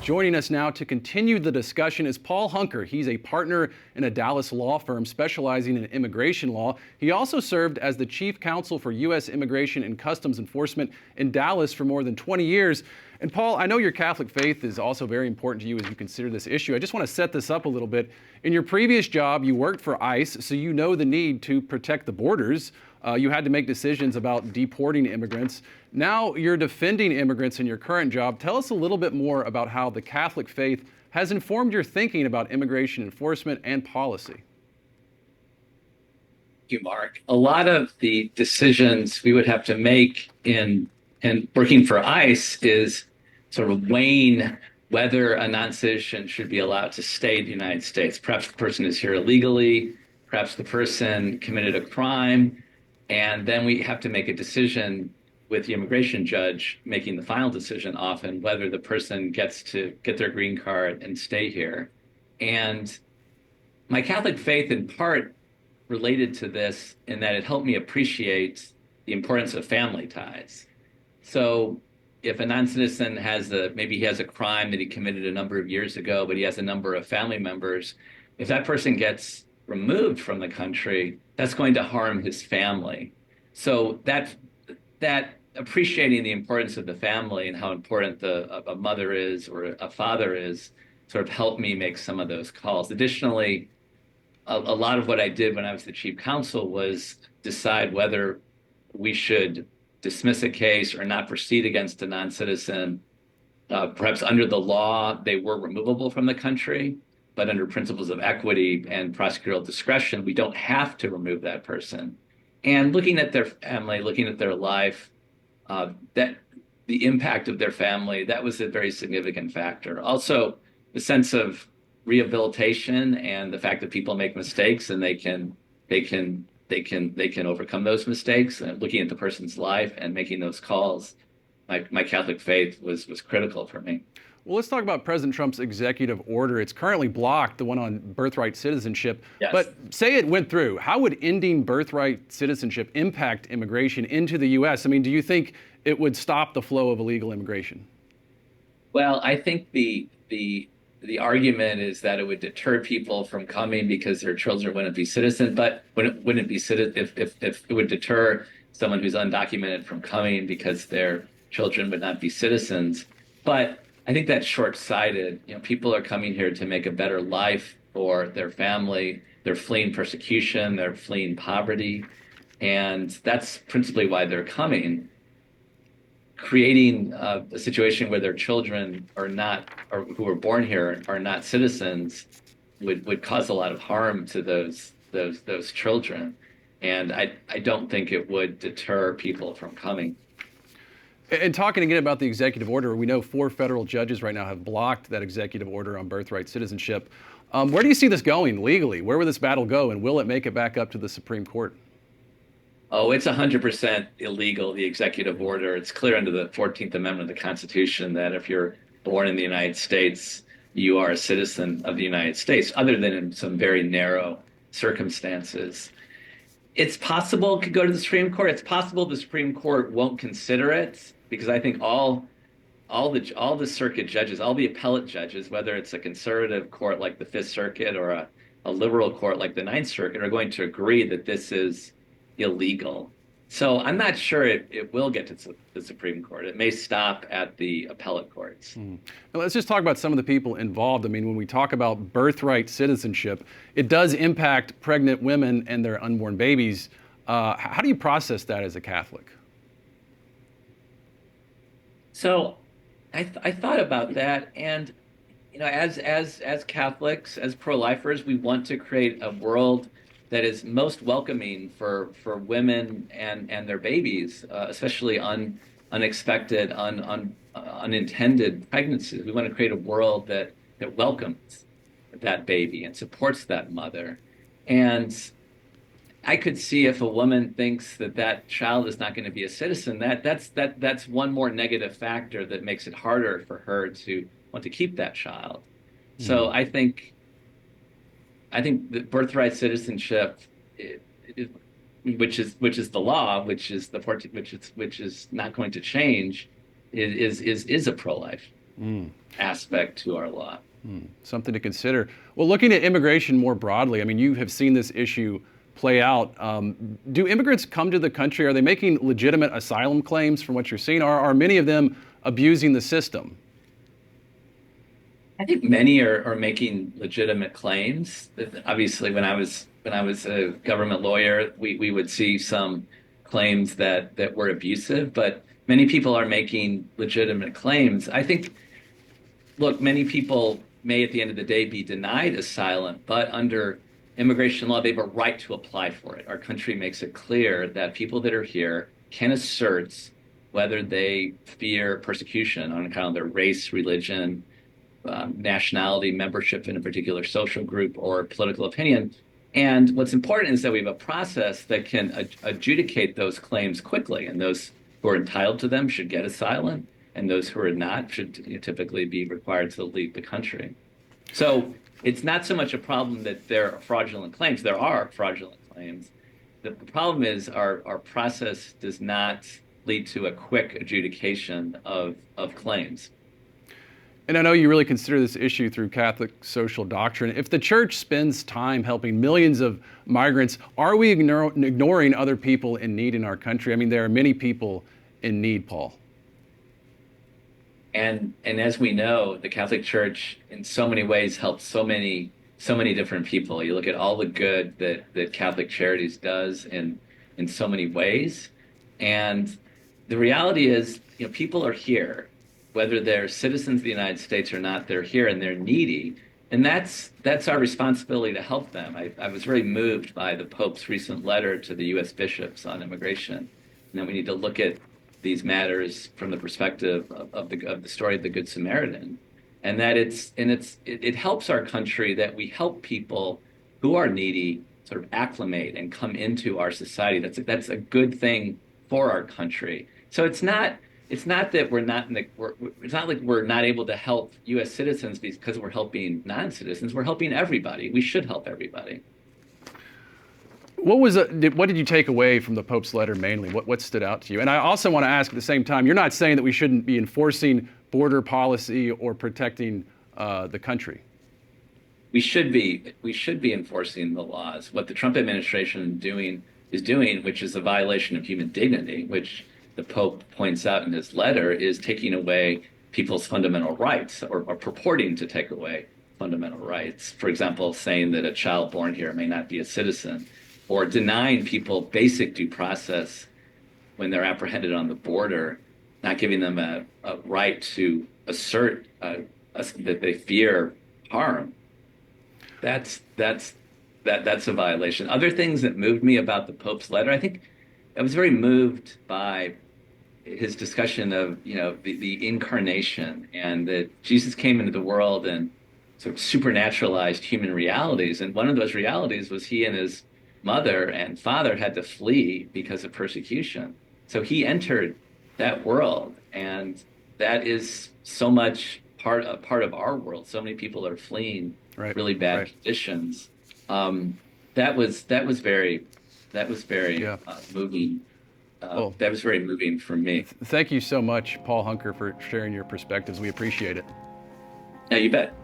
Joining us now to continue the discussion is Paul Hunker. He's a partner in a Dallas law firm specializing in immigration law. He also served as the chief counsel for U.S. Immigration and Customs Enforcement in Dallas for more than 20 years. And Paul, I know your Catholic faith is also very important to you as you consider this issue. I just want to set this up a little bit. In your previous job, you worked for ICE, so you know the need to protect the borders. You had to make decisions about deporting immigrants. Now you're defending immigrants in your current job. Tell us a little bit more about how the Catholic faith has informed your thinking about immigration enforcement and policy. Thank you, Mark. A lot of the decisions we would have to make in working for ICE is sort of weighing whether a non-citizen should be allowed to stay in the United States. Perhaps the person is here illegally, perhaps the person committed a crime, and then we have to make a decision with the immigration judge making the final decision often whether the person gets to get their green card and stay here. And my Catholic faith in part related to this in that it helped me appreciate the importance of family ties. So if a non-citizen maybe he has a crime that he committed a number of years ago, but he has a number of family members, if that person gets removed from the country, that's going to harm his family. So that appreciating the importance of the family and how important a mother is or a father is sort of helped me make some of those calls. Additionally, a lot of what I did when I was the chief counsel was decide whether we should dismiss a case or not proceed against a non-citizen. Perhaps under the law, they were removable from the country, but under principles of equity and prosecutorial discretion, we don't have to remove that person. And looking at their family, looking at their life, that the impact of their family, that was a very significant factor. Also, the sense of rehabilitation and the fact that people make mistakes and they can overcome those mistakes, and looking at the person's life and making those calls, my Catholic faith was critical for me. Well, let's talk about President Trump's executive order. It's currently blocked, the one on birthright citizenship. Yes. But say it went through. How would ending birthright citizenship impact immigration into the U.S.? I mean, do you think it would stop the flow of illegal immigration? Well, I think the argument is that it would deter people from coming because their children wouldn't be citizens, but wouldn't be citizens if it would deter someone who's undocumented from coming because their children would not be citizens. But I think that's short-sighted. You know, people are coming here to make a better life for their family. They're fleeing persecution, they're fleeing poverty, and that's principally why they're coming. Creating a situation where their children are not, or who were born here are not citizens, would cause a lot of harm to those children, and I don't think it would deter people from coming. And talking again about the executive order, we know 4 federal judges right now have blocked that executive order on birthright citizenship. Where do you see this going legally? Where will this battle go, and will it make it back up to the Supreme Court? Oh, it's 100% illegal, the executive order. It's clear under the 14th Amendment of the Constitution that if you're born in the United States, you are a citizen of the United States, other than in some very narrow circumstances. It's possible it could go to the Supreme Court. It's possible the Supreme Court won't consider it, because I think all the circuit judges, all the appellate judges, whether it's a conservative court like the Fifth Circuit or a liberal court like the Ninth Circuit, are going to agree that this is illegal. So I'm not sure it will get to the Supreme Court. It may stop at the appellate courts. Now let's just talk about some of the people involved. I mean, when we talk about birthright citizenship, it does impact pregnant women and their unborn babies. How do you process that as a Catholic? So I thought about that, and you know, as Catholics, as pro-lifers, we want to create a world that is most welcoming for women and their babies, especially unexpected, unintended pregnancies. We want to create a world that welcomes that baby and supports that mother. And I could see if a woman thinks that child is not going to be a citizen, that's one more negative factor that makes it harder for her to want to keep that child. So I think that birthright citizenship, which is the law, which is not going to change, is a pro-life aspect to our law. Something to consider. Well, looking at immigration more broadly, I mean, you have seen this issue play out. Do immigrants come to the country? Are they making legitimate asylum claims from what you're seeing? Are many of them abusing the system? I think many are making legitimate claims. Obviously, when I was a government lawyer, we would see some claims that were abusive, but many people are making legitimate claims. I think, look, many people may at the end of the day be denied asylum, but under immigration law, they have a right to apply for it. Our country makes it clear that people that are here can assert whether they fear persecution on account of their race, religion, nationality, membership in a particular social group, or political opinion. And what's important is that we have a process that can adjudicate those claims quickly, and those who are entitled to them should get asylum, and those who are not should typically be required to leave the country. So it's not so much a problem that there are fraudulent claims. There are fraudulent claims. The problem is our process does not lead to a quick adjudication of claims. And I know you really consider this issue through Catholic social doctrine. If the church spends time helping millions of migrants, are we ignoring other people in need in our country? I mean, there are many people in need, Paul. And as we know, the Catholic Church in so many ways helps so many different people. You look at all the good that Catholic Charities does in so many ways. And the reality is, people are here, whether they're citizens of the United States or not, they're here and they're needy. And that's our responsibility to help them. I was very moved by the Pope's recent letter to the U.S. bishops on immigration. And that we need to look at these matters from the perspective of the story of the Good Samaritan, and that it helps our country that we help people who are needy sort of acclimate and come into our society. That's a good thing for our country. So it's not that it's not like we're not able to help U.S. citizens because we're helping non-citizens. We're helping everybody. We should help everybody. What did you take away from the Pope's letter mainly? What stood out to you? And I also want to ask at the same time, you're not saying that we shouldn't be enforcing border policy or protecting the country. We should be enforcing the laws. What the Trump administration is doing, which is a violation of human dignity, which the Pope points out in his letter, is taking away people's fundamental rights, or purporting to take away fundamental rights. For example, saying that a child born here may not be a citizen, or denying people basic due process when they're apprehended on the border, not giving them a right to assert that they fear harm. That's a violation. Other things that moved me about the Pope's letter, I think I was very moved by his discussion of the incarnation, and that Jesus came into the world and sort of supernaturalized human realities. And one of those realities was he and his mother and father had to flee because of persecution. So he entered that world, and that is so much part of our world. So many people are fleeing really bad conditions. That was very moving. That was very moving for me. Thank you so much, Paul Hunker, for sharing your perspectives. We appreciate it. Yeah, you bet.